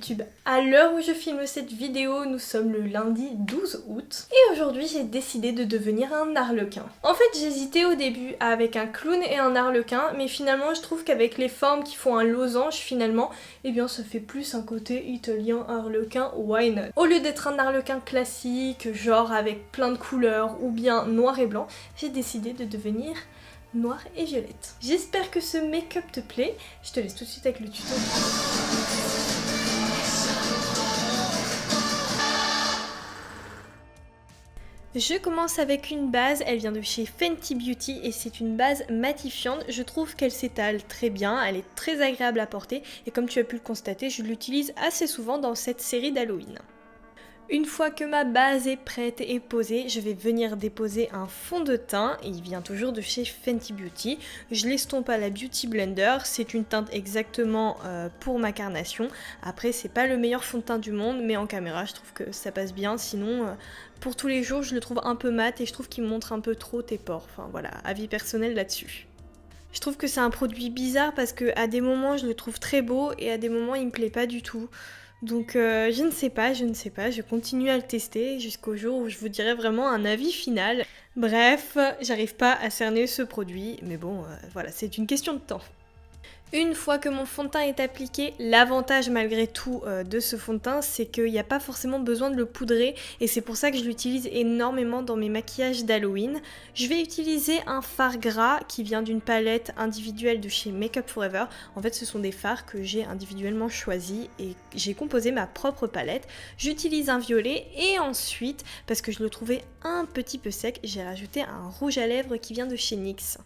YouTube. À l'heure où je filme cette vidéo, nous sommes le lundi 12 août et aujourd'hui j'ai décidé de devenir un arlequin. En fait j'hésitais au début avec un clown et un arlequin, mais finalement je trouve qu'avec les formes qui font un losange finalement, eh bien ça fait plus un côté italien arlequin, why not? Au lieu d'être un arlequin classique, genre avec plein de couleurs ou bien noir et blanc, j'ai décidé de devenir noir et violette. J'espère que ce make-up te plaît. Je te laisse tout de suite avec le tuto. Je commence avec une base, elle vient de chez Fenty Beauty et c'est une base matifiante. Je trouve qu'elle s'étale très bien, elle est très agréable à porter et comme tu as pu le constater, je l'utilise assez souvent dans cette série d'Halloween. Une fois que ma base est prête et posée, je vais venir déposer un fond de teint. Il vient toujours de chez Fenty Beauty. Je l'estompe à la Beauty Blender. C'est une teinte exactement pour ma carnation. Après, c'est pas le meilleur fond de teint du monde, mais en caméra, je trouve que ça passe bien. Sinon, pour tous les jours, je le trouve un peu mat et je trouve qu'il montre un peu trop tes pores. Enfin voilà, avis personnel là-dessus. Je trouve que c'est un produit bizarre parce que à des moments, je le trouve très beau et à des moments, il me plaît pas du tout. Donc je ne sais pas, je continue à le tester jusqu'au jour où je vous dirai vraiment un avis final. Bref, j'arrive pas à cerner ce produit, mais bon, voilà, c'est une question de temps. Une fois que mon fond de teint est appliqué, l'avantage malgré tout de ce fond de teint, c'est qu'il n'y a pas forcément besoin de le poudrer et c'est pour ça que je l'utilise énormément dans mes maquillages d'Halloween. Je vais utiliser un fard gras qui vient d'une palette individuelle de chez Makeup Forever. En fait, ce sont des fards que j'ai individuellement choisis et j'ai composé ma propre palette. J'utilise un violet et ensuite, parce que je le trouvais un petit peu sec, j'ai rajouté un rouge à lèvres qui vient de chez NYX.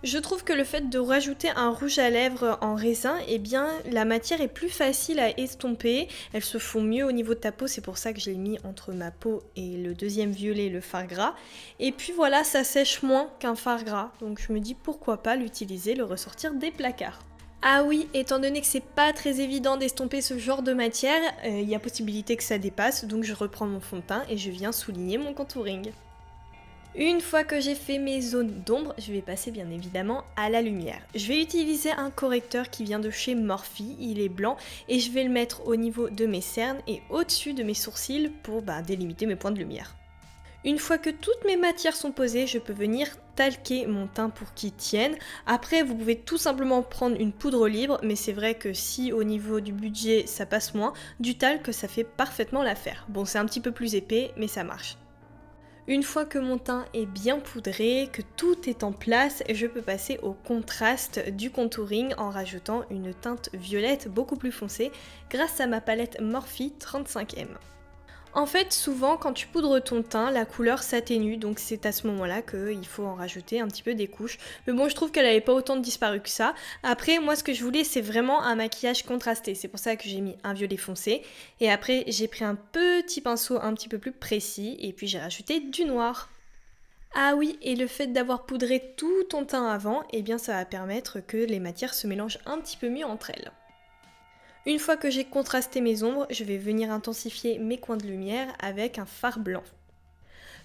Je trouve que le fait de rajouter un rouge à lèvres en raisin, eh bien la matière est plus facile à estomper, elles se font mieux au niveau de ta peau, c'est pour ça que je l'ai mis entre ma peau et le deuxième violet, le fard gras. Et puis voilà, ça sèche moins qu'un fard gras, donc je me dis pourquoi pas l'utiliser, le ressortir des placards. Ah oui, étant donné que c'est pas très évident d'estomper ce genre de matière, il y a possibilité que ça dépasse, donc je reprends mon fond de teint et je viens souligner mon contouring. Une fois que j'ai fait mes zones d'ombre, je vais passer bien évidemment à la lumière. Je vais utiliser un correcteur qui vient de chez Morphe, il est blanc et je vais le mettre au niveau de mes cernes et au-dessus de mes sourcils pour délimiter mes points de lumière. Une fois que toutes mes matières sont posées, je peux venir talquer mon teint pour qu'il tienne. Après, vous pouvez tout simplement prendre une poudre libre, mais c'est vrai que si au niveau du budget ça passe moins, du talc ça fait parfaitement l'affaire. Bon, c'est un petit peu plus épais, mais ça marche. Une fois que mon teint est bien poudré, que tout est en place, je peux passer au contraste du contouring en rajoutant une teinte violette beaucoup plus foncée grâce à ma palette Morphe 35M. En fait, souvent quand tu poudres ton teint, la couleur s'atténue, donc c'est à ce moment-là qu'il faut en rajouter un petit peu des couches. Mais bon, je trouve qu'elle n'avait pas autant disparu que ça. Après, moi ce que je voulais, c'est vraiment un maquillage contrasté. C'est pour ça que j'ai mis un violet foncé. Et après, j'ai pris un petit pinceau un petit peu plus précis et puis j'ai rajouté du noir. Ah oui, et le fait d'avoir poudré tout ton teint avant, eh bien ça va permettre que les matières se mélangent un petit peu mieux entre elles. Une fois que j'ai contrasté mes ombres, je vais venir intensifier mes coins de lumière avec un fard blanc.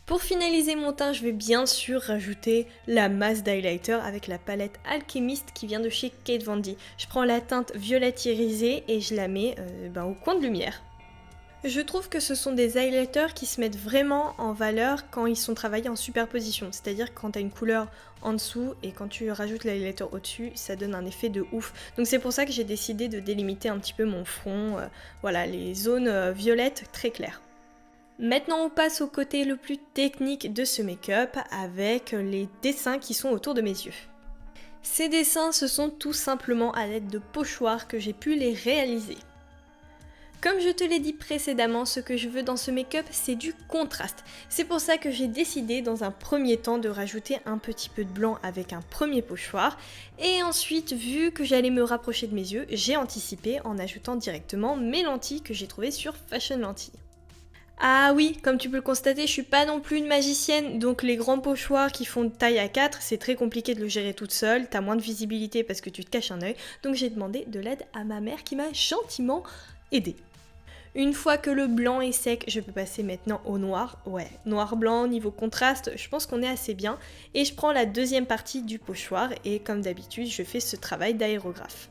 Pour finaliser mon teint, je vais bien sûr rajouter la masse d'highlighter avec la palette Alchemist qui vient de chez Kate Von D. Je prends la teinte violette irisée et je la mets au coin de lumière. Je trouve que ce sont des highlighters qui se mettent vraiment en valeur quand ils sont travaillés en superposition, c'est-à-dire quand tu as une couleur en dessous et quand tu rajoutes l'highlighter au-dessus, ça donne un effet de ouf. Donc c'est pour ça que j'ai décidé de délimiter un petit peu mon front, voilà, les zones violettes très claires. Maintenant on passe au côté le plus technique de ce make-up avec les dessins qui sont autour de mes yeux. Ces dessins, ce sont tout simplement à l'aide de pochoirs que j'ai pu les réaliser. Comme je te l'ai dit précédemment, ce que je veux dans ce make-up, c'est du contraste. C'est pour ça que j'ai décidé dans un premier temps de rajouter un petit peu de blanc avec un premier pochoir. Et ensuite, vu que j'allais me rapprocher de mes yeux, j'ai anticipé en ajoutant directement mes lentilles que j'ai trouvées sur Fashion Lentilles. Ah oui, comme tu peux le constater, je suis pas non plus une magicienne, donc les grands pochoirs qui font taille à 4, c'est très compliqué de le gérer toute seule, t'as moins de visibilité parce que tu te caches un œil, donc j'ai demandé de l'aide à ma mère qui m'a gentiment aidée. Une fois que le blanc est sec, je peux passer maintenant au noir. Ouais, noir-blanc, niveau contraste, je pense qu'on est assez bien. Et je prends la deuxième partie du pochoir et comme d'habitude, je fais ce travail d'aérographe.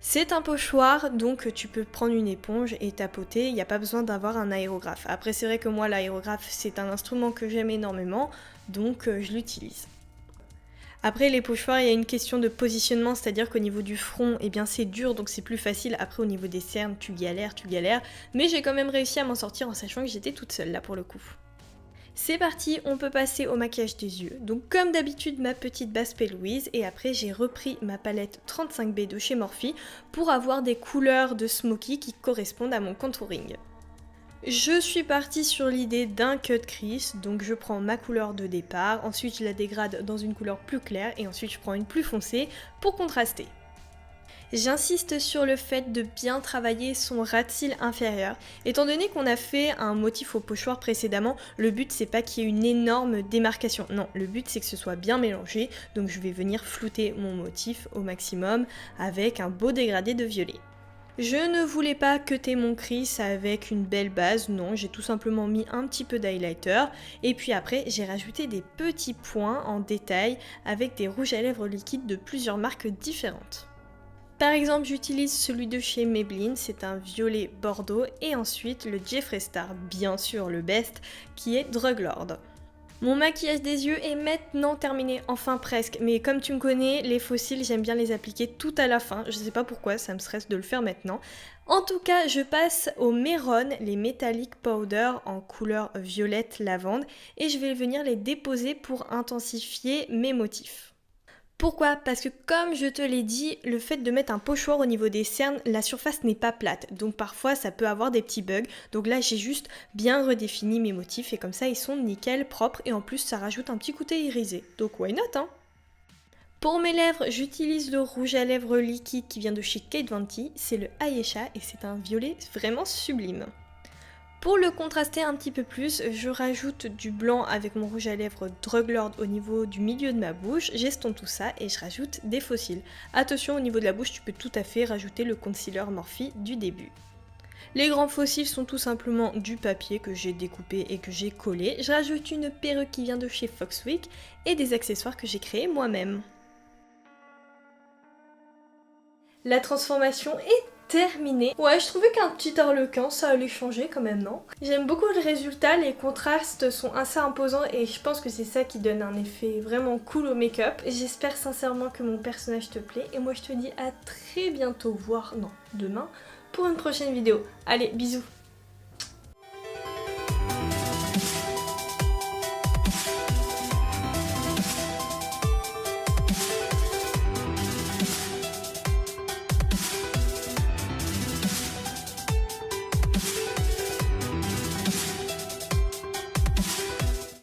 C'est un pochoir, donc tu peux prendre une éponge et tapoter, il n'y a pas besoin d'avoir un aérographe. Après c'est vrai que moi l'aérographe c'est un instrument que j'aime énormément, donc je l'utilise. Après les pochoirs, il y a une question de positionnement, c'est-à-dire qu'au niveau du front, eh bien c'est dur donc c'est plus facile. Après au niveau des cernes, tu galères, mais j'ai quand même réussi à m'en sortir en sachant que j'étais toute seule là pour le coup. C'est parti, on peut passer au maquillage des yeux. Donc comme d'habitude, ma petite base P. Louise et après j'ai repris ma palette 35B de chez Morphe pour avoir des couleurs de smoky qui correspondent à mon contouring. Je suis partie sur l'idée d'un cut crease, donc je prends ma couleur de départ, ensuite je la dégrade dans une couleur plus claire et ensuite je prends une plus foncée pour contraster. J'insiste sur le fait de bien travailler son ras de cils inférieur. Étant donné qu'on a fait un motif au pochoir précédemment, le but c'est pas qu'il y ait une énorme démarcation. Non, le but c'est que ce soit bien mélangé, donc je vais venir flouter mon motif au maximum avec un beau dégradé de violet. Je ne voulais pas cutter mon crease avec une belle base, non, j'ai tout simplement mis un petit peu d'highlighter et puis après j'ai rajouté des petits points en détail avec des rouges à lèvres liquides de plusieurs marques différentes. Par exemple, j'utilise celui de chez Maybelline, c'est un violet bordeaux, et ensuite le Jeffree Star, bien sûr le best, qui est Drug Lord. Mon maquillage des yeux est maintenant terminé, enfin presque, mais comme tu me connais, les fossiles, j'aime bien les appliquer tout à la fin, je sais pas pourquoi, ça me stresse de le faire maintenant. En tout cas, je passe au Meron, les Metallic Powder en couleur violette lavande, et je vais venir les déposer pour intensifier mes motifs. Pourquoi? Parce que comme je te l'ai dit, le fait de mettre un pochoir au niveau des cernes, la surface n'est pas plate. Donc parfois ça peut avoir des petits bugs. Donc là j'ai juste bien redéfini mes motifs et comme ça ils sont nickel, propres et en plus ça rajoute un petit côté irisé. Donc why not hein? Pour mes lèvres, j'utilise le rouge à lèvres liquide qui vient de chez Kate Venti. C'est le Ayesha et c'est un violet vraiment sublime. Pour le contraster un petit peu plus, je rajoute du blanc avec mon rouge à lèvres Drug Lord au niveau du milieu de ma bouche, j'estompe tout ça et je rajoute des fossiles. Attention, au niveau de la bouche, tu peux tout à fait rajouter le concealer Morphe du début. Les grands fossiles sont tout simplement du papier que j'ai découpé et que j'ai collé. Je rajoute une perruque qui vient de chez Foxwicks et des accessoires que j'ai créés moi-même. La transformation est terminée. Ouais, je trouvais qu'un petit arlequin, ça allait changer quand même, non? J'aime beaucoup le résultat, les contrastes sont assez imposants et je pense que c'est ça qui donne un effet vraiment cool au make-up. J'espère sincèrement que mon personnage te plaît et moi je te dis à très bientôt, voire non, demain, pour une prochaine vidéo. Allez, bisous!